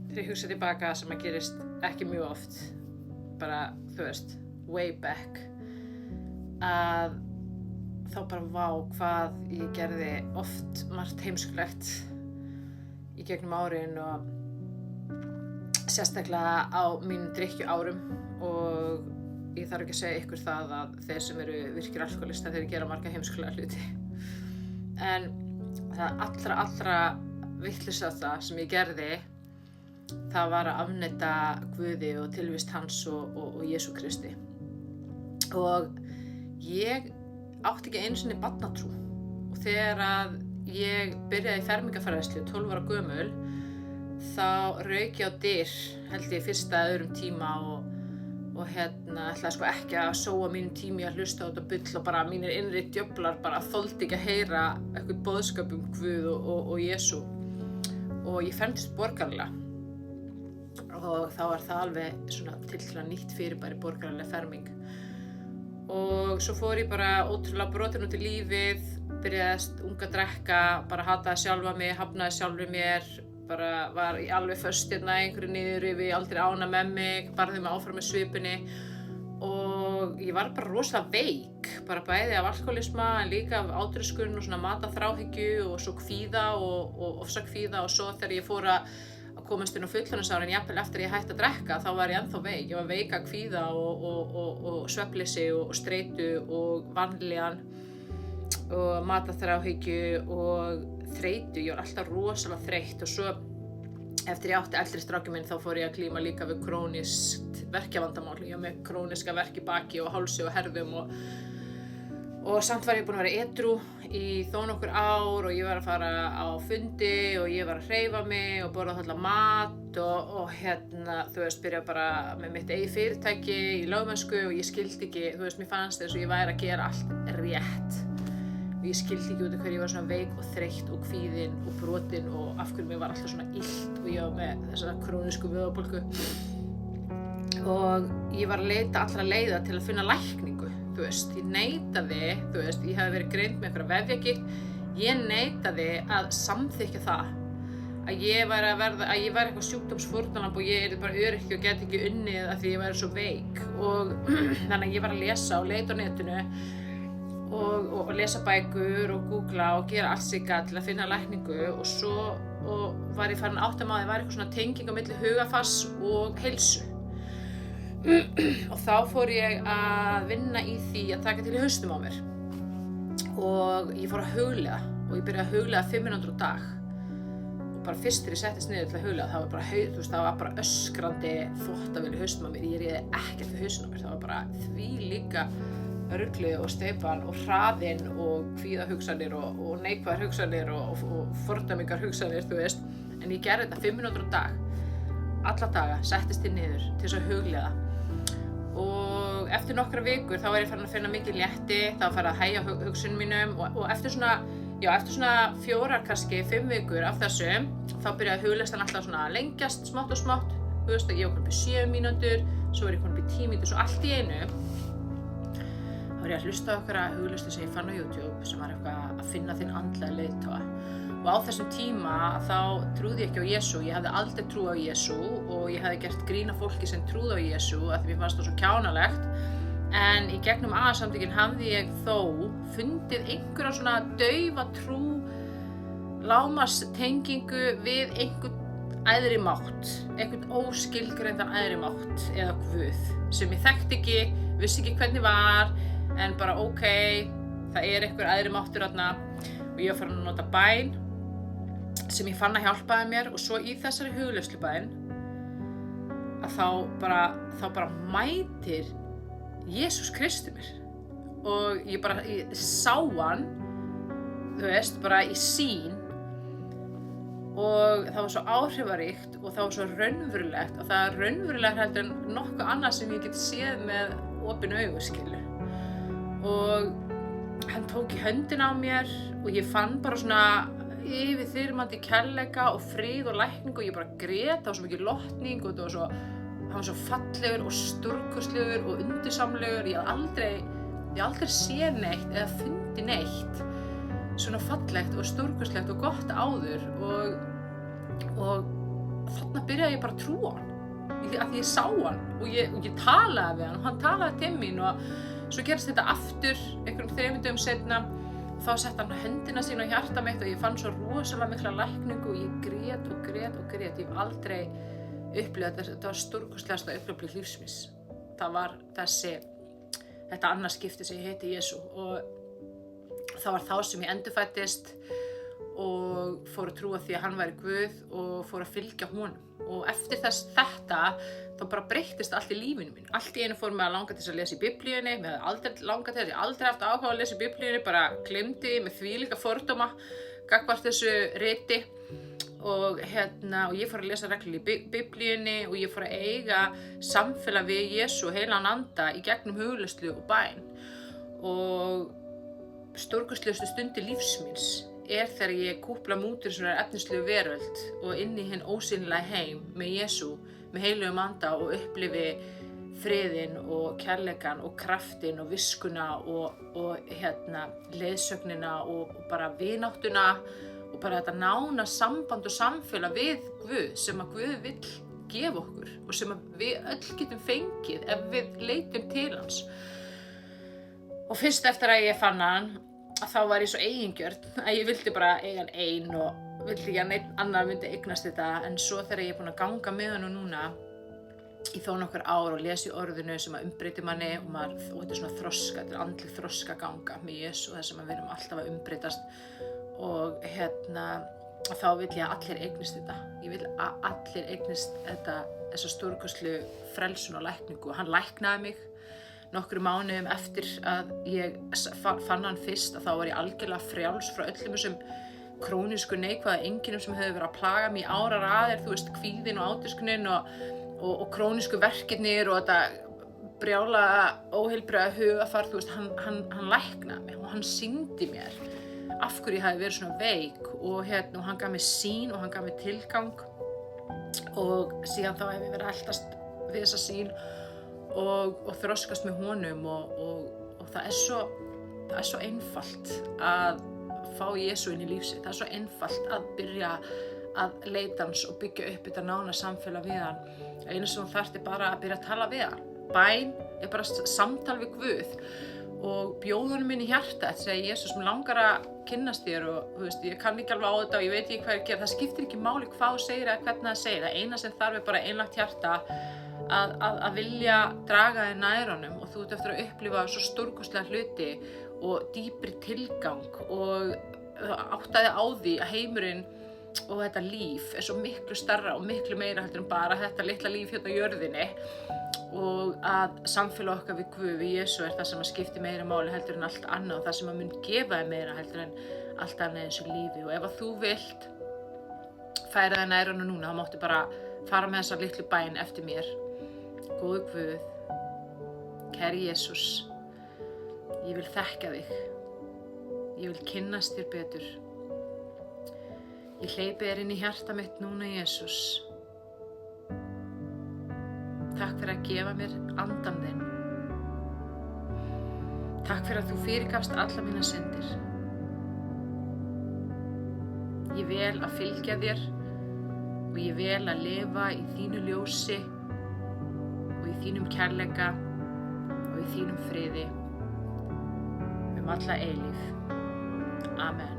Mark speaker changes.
Speaker 1: þegar ég hugsa tilbaka sem að gerist ekki mjög oft, bara, þú veist, way back, að þá bara vá hvað ég gerði oft margt heimskulegt í gegnum árin og sérstaklega á mínum drykkjuárum og ég þarf ekki að segja ykkur það að þeir sem eru virkir alkoholistar þeir gera marga heimskulega hluti. En það allra vitlausasta sem ég gerði, það var að afneita Guði og tilvist hans og Jesú Kristi. Og ég átti ekki einu sinni barnatrú. Og þegar að ég byrjaði í fermingarfræðslu 12 ára gömul, þá rauk ég á dyr, held ég fyrsta eða öðrum tíma og ætlaði sko ekki að sóa mínum tími að hlusta á þetta bull og bara mínir innri djöflar bara þoldi ekki að heyra eitthvað boðskap Guð og Jesú. Og ég fermdist borgaralega. Og þá var það alveg svona tiltölulega nýtt fyrirbæri borgaraleg ferming. Og svo fór ég bara ótrúlega brotin út í lífið, byrjaði unga að drekka, bara hataði sjálfa mig, hafnaði sjálfri mér, bara var í alveg föst einhverju niðurrifi, aldrei ána með mig, barði mig áfram með svipinni og ég var bara rosalega veik, bara bæði af alkoholisma en líka af átröskun og svona mataþráhyggju og svo kvíða og ofsakvíða og svo þegar ég fór að komast inn á fullorðinsárin, jafnvel eftir að ég hætti að drekka, þá var ég ennþá veik. Ég var veik af kvíða og svefnleysi og streitu og vanlíðan og mataþráhyggju og þreytu. Ég var alltaf rosalega þreytt og svo eftir ég átti eldri strákinn minn þá fór ég að glíma líka við krónískt verkjavandamál. Ég var með króníska verki í baki og hálsi og herðum og samt var ég búin að vera edrú í þó nokkur ár og ég var að fara á fundi og ég var að hreyfa mig og borða alltaf mat og þú veist, byrja bara með mitt eigið fyrirtæki í lögmennsku og ég skildi ekki, þú veist, mér fannst þess að ég væri að gera allt rétt og ég skildi ekki út af hverju ég var svona veik og þreytt og kvíðin og brotin og af hverju mér var alltaf svona illt og ég var með þessa krónísku vöðvabólgu og ég var að leita allra leiða til að finna lækningu. Þú veist, ég neitaði, þú veist, ég hefði verið greind með einhverja vefjagigt, ég neitaði að samþykkja það að ég væri eitthvað sjúkdómsfórnarlamb og ég yrði bara öryrki og gæti ekki unnið af því ég væri svo veik og þannig að ég var að lesa og leita á netinu og lesa bækur og googla og gera allt sig gat til að finna lækningu og svo var ég farin að átta mig á því að það var eitthvað svona tenging á milli hugafars og heilsu. Og þá fór ég að vinna í því að taka til í hausnum á mér og ég fór að hugleiða og ég byrjaði að hugleiða 5 mínútur á dag og bara fyrst þegar ég settist niður til að hugleiða það var bara öskrandi þvottavél í hausnum á mér, ég réði ekkert við hausnum á mér, það var bara því líka ruglið og steypan og hraðinn og kvíðahugsanir og neikvæðar hugsanir og fordæmingar hugsanir, þú veist, en ég gerði þetta 5 mínútur á dag, alla daga, settist ég niður til þess að hugleiða. Og eftir nokkra vikur þá var ég farin að finna mikið létti, þá var farin að hægja hugsunum mínum og eftir svona 4, kannski 5 vikur af þessum, þá byrjaði hugleyslan alltaf svona að lengjast smátt og smátt, þú veist að ég var komin upp í 7 mínútur, svo var ég komin upp í 10 mínútur, svo allt í einu, þá var ég að hlusta á einhverja hugleyslu sem ég fann á YouTube sem var eitthvað að finna þinn andlega leiðtoga. Og á þessum tíma þá trúði ég ekki á Jesú, ég hafði aldrei trú á Jesú og ég hafði gert grín að fólki sem trúði á Jesú af því mér fannst það svo kjánalegt. En í gegnum AA-samtökin hafði ég þó fundið einhverja svona daufa trú, lágmarkstengingu við einhvern æðri mátt, einhvern óskilgreindan æðri mátt eða Guð sem ég þekkti ekki, vissi ekki hvernig var, en bara ok, það einhver æðri máttur þarna og ég var farin að nota bæn sem ég fann að hjálpaði mér og svo í þessari hugleiðslubæn að þá bara mætir Jesús Kristi mér og ég sá hann, þú veist, bara í sýn og það var svo áhrifaríkt og það var svo raunverulegt og það er raunverulega heldur en nokkuð annað sem ég geti séð með opin augu, skilur. Og hann tók í höndina á mér og ég fann bara svona yfirþyrmandi kærleika og frið og lækningu og ég bara grét, það var svo mikið lotning og hann var svo fallegur og stórkostlegur og undursamlegur. Ég hafði aldrei séð neitt eða fundið neitt svona fallegt og stórkostlegt og gott áður og byrjaði ég bara að trúa á hann. Af því ég sá hann og ég talaði við hann og hann talaði til mín og svo gerist þetta aftur einhverjum 3 dögum seinna. Þá setti hann höndina sína á hjarta mitt og ég fann svo rosalega mikla lækningu og ég grét og grét og grét. Ég hef aldrei upplifað þetta var stórkostlegasta upplifun lífs míns. Það var þetta annað skipti sem ég heiti Jesú og það var þá sem ég endurfæddist og fór að trúa því að hann væri Guð og fór að fylgja honum. Og eftir þetta þá bara breyttist allt í lífinu mínu. Allt í einu fór mig að langa til þess að lesa í Biblíunni, mér hafði aldrei langað til þess, ég hafði aldrei haft áhuga að lesa í Biblíunni, bara gleymdi með þvílíka fordóma gagnvart þessu riti og ég fór að lesa reglulega í Biblíunni og ég fór að eiga samfélag við Jesú heilagan anda í gegnum hugleiðslu og bæn. Og stórkostlegustu stundir lífs míns þegar ég kúpla mútur svona efnislegu veröld og inn í hinn ósýnilega heim með Jesú, með heilugum anda og upplifi friðinn og kærleikann og kraftinn og viskuna og leiðsögnina og bara vináttuna og bara þetta nána samband og samfélag við Guð sem að Guð vill gefa okkur og sem að við öll getum fengið ef við leitum til hans. Og fyrst eftir að ég fann hann þá var ég svo eigingjörn að ég vildi bara eiga hann ein og vildi ekki að neinn annar myndi eignast þetta. En svo þegar ég búin að ganga með hann núna í þó nokkur ár og lesa í orðinu sem að umbreyta manni og þetta er svona þroska, þetta er andleg þroska ganga með Jesú þar sem við erum alltaf að umbreytast og þá vil ég að allir eignist þetta. Ég vil að allir eignist þessa stórkostlu frelsun og lækningu. Hann læknaði mig. Nokkrum mánuðum eftir að ég fann hann fyrst þá var ég algjörlega frjáls frá öllum þessum krónísku neikvæðu einkennum sem hefur verið að plaga mig í áraraðir, þú veist, kvíðinn og átiskunin og krónísku verkirnir og þetta brjála óheilbrigða hugafar, þú veist, hann læknaði mig og hann sýndi mér af hverju ég hafi verið svona veik og hann gaf mér sýn og hann gaf mér tilgang og síðan þá hef ég verið að eltast við þessa sýn og þroskast með honum og það er svo einfalt að fá Jesú inn í líf sitt. Það er svo einfalt að byrja að leita hans og byggja upp þetta nána samfélag við hann. Einu sem þú þarft bara að byrja að tala við hann. Bæn er bara samtal við Guð og bjóða honum inn í hjarta að segja Jesús, mér langar að kynnast þér og þú veist, ég kann ekki alveg á þetta og ég veit ekki hvað ég gera. Það skiptir ekki máli hvað þú segir eða hvernig það segir. Það eina sem þarf er bara einlægt hjarta að vilja draga þig nær honum og þú ert eftir að upplifa svo stórkostlega hluti og dýpri tilgang og áttaði á því að heimurinn og þetta líf er svo miklu stærra og miklu meira heldur en bara þetta litla líf hérna á jörðinni og að samfélag okkar við Guð, við Jesú það sem að skipti meira máli heldur en allt annað og það sem að mun gefa þig meira heldur en allt annað í þessu lífi og ef að þú vilt færa þig nær honum núna þá máttu bara fara með þessa litlu bæn eftir mér. Góði Guð, kæri Jesús, ég vil þekkja þig, ég vil kynnast þér betur. Ég hleypi þér inn í hjarta mitt núna, Jesús. Takk fyrir að gefa mér andan þinn. Takk fyrir að þú fyrirgafst alla mína syndir. Ég vel að fylgja þér og ég vel að lifa í þínu ljósi og í þínum kærleika og í þínum friði alla eilíf. Amen.